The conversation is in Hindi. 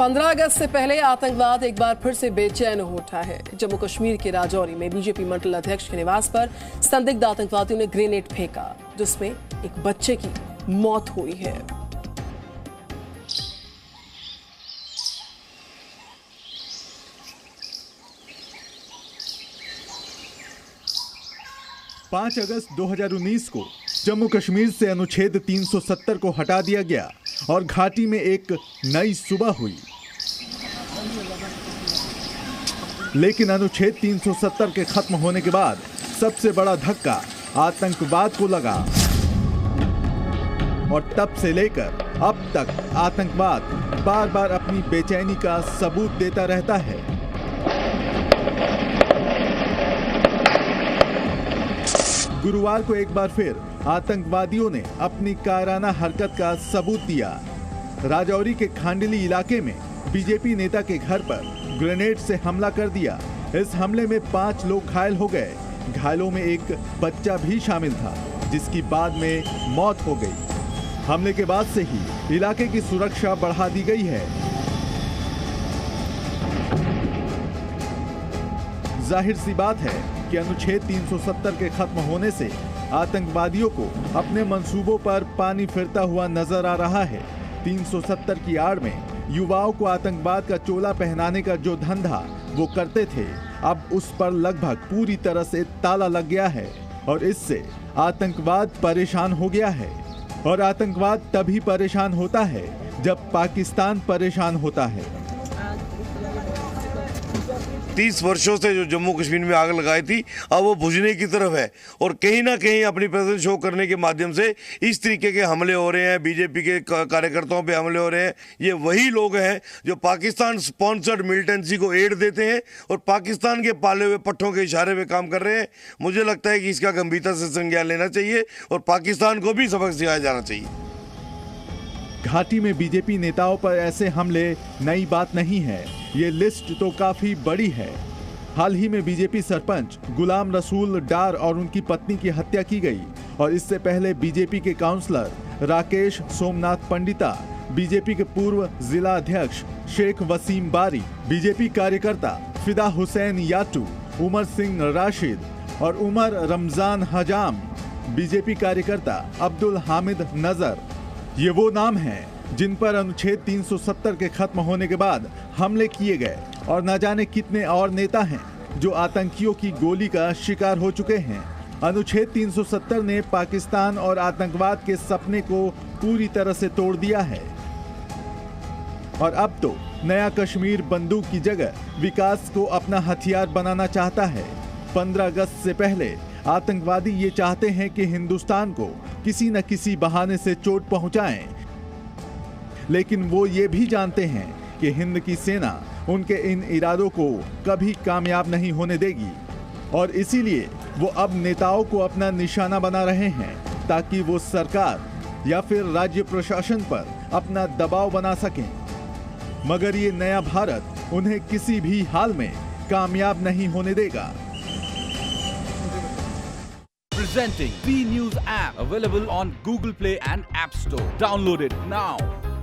15 अगस्त से पहले आतंकवाद एक बार फिर से बेचैन हो उठा है। जम्मू कश्मीर के राजौरी में बीजेपी मंडल अध्यक्ष के निवास पर संदिग्ध आतंकवादियों ने ग्रेनेड फेंका, जिसमें एक बच्चे की मौत हुई है। पाँच अगस्त 2019 को जम्मू कश्मीर से अनुच्छेद 370 को हटा दिया गया और घाटी में एक नई सुबह हुई। लेकिन अनुच्छेद 370 के खत्म होने के बाद सबसे बड़ा धक्का आतंकवाद को लगा और तब से लेकर अब तक आतंकवाद बार बार अपनी बेचैनी का सबूत देता रहता है। गुरुवार को एक बार फिर आतंकवादियों ने अपनी कायराना हरकत का सबूत दिया। राजौरी के खांडली इलाके में बीजेपी नेता के घर पर ग्रेनेड से हमला कर दिया। इस हमले में 5 लोग घायल हो गए। घायलों में एक बच्चा भी शामिल था, जिसकी बाद में मौत हो गई। हमले के बाद से ही इलाके की सुरक्षा बढ़ा दी गई है। जाहिर सी बात है कि अनुच्छेद 370 के खत्म होने से आतंकवादियों को अपने मंसूबों पर पानी फिरता हुआ नजर आ रहा है। 370 की आड़ में युवाओं को आतंकवाद का चोला पहनाने का जो धंधा वो करते थे, अब उस पर लगभग पूरी तरह से ताला लग गया है और इससे आतंकवाद परेशान हो गया है। और आतंकवाद तभी परेशान होता है जब पाकिस्तान परेशान होता है। 30 वर्षों से जो जम्मू कश्मीर में आग लगाई थी, अब वो बुझने की तरफ है और कहीं ना कहीं अपनी प्रेजेंस शो करने के माध्यम से इस तरीके के हमले हो रहे हैं। बीजेपी के कार्यकर्ताओं पे हमले हो रहे हैं। ये वही लोग हैं जो पाकिस्तान स्पॉन्सर्ड मिलिटेंसी को एड देते हैं और पाकिस्तान के पाले हुए पट्टों के इशारे पे काम कर रहे हैं। मुझे लगता है कि इसका गंभीरता से संज्ञान लेना चाहिए और पाकिस्तान को भी सबक सिखाया जाना चाहिए। घाटी में बीजेपी नेताओं पर ऐसे हमले नई बात नहीं है। ये लिस्ट तो काफी बड़ी है। हाल ही में बीजेपी सरपंच गुलाम रसूल डार और उनकी पत्नी की हत्या की गई और इससे पहले बीजेपी के काउंसलर राकेश सोमनाथ पंडिता, बीजेपी के पूर्व जिला अध्यक्ष शेख वसीम बारी, बीजेपी कार्यकर्ता फिदा हुसैन याटू, उमर सिंह राशिद और उमर रमजान हजाम, बीजेपी कार्यकर्ता अब्दुल हामिद नजर, ये वो नाम हैं जिन पर अनुच्छेद 370 के खत्म होने के बाद हमले किए गए और न जाने कितने और नेता हैं जो आतंकियों की गोली का शिकार हो चुके हैं। अनुच्छेद 370 ने पाकिस्तान और आतंकवाद के सपने को पूरी तरह से तोड़ दिया है और अब तो नया कश्मीर बंदूक की जगह विकास को अपना हथियार बनाना चाहता है। 15 अगस्त से पहले आतंकवादी ये चाहते हैं कि हिंदुस्तान को किसी न किसी बहाने से चोट पहुंचाएं, लेकिन वो ये भी जानते हैं कि हिंद की सेना उनके इन इरादों को कभी कामयाब नहीं होने देगी और इसीलिए वो अब नेताओं को अपना निशाना बना रहे हैं ताकि वो सरकार या फिर राज्य प्रशासन पर अपना दबाव बना सकें। मगर ये नया भारत उन्हें किसी भी हाल में कामयाब नहीं होने देगा। Presenting B News app, available on Google Play and App Store. Download it now.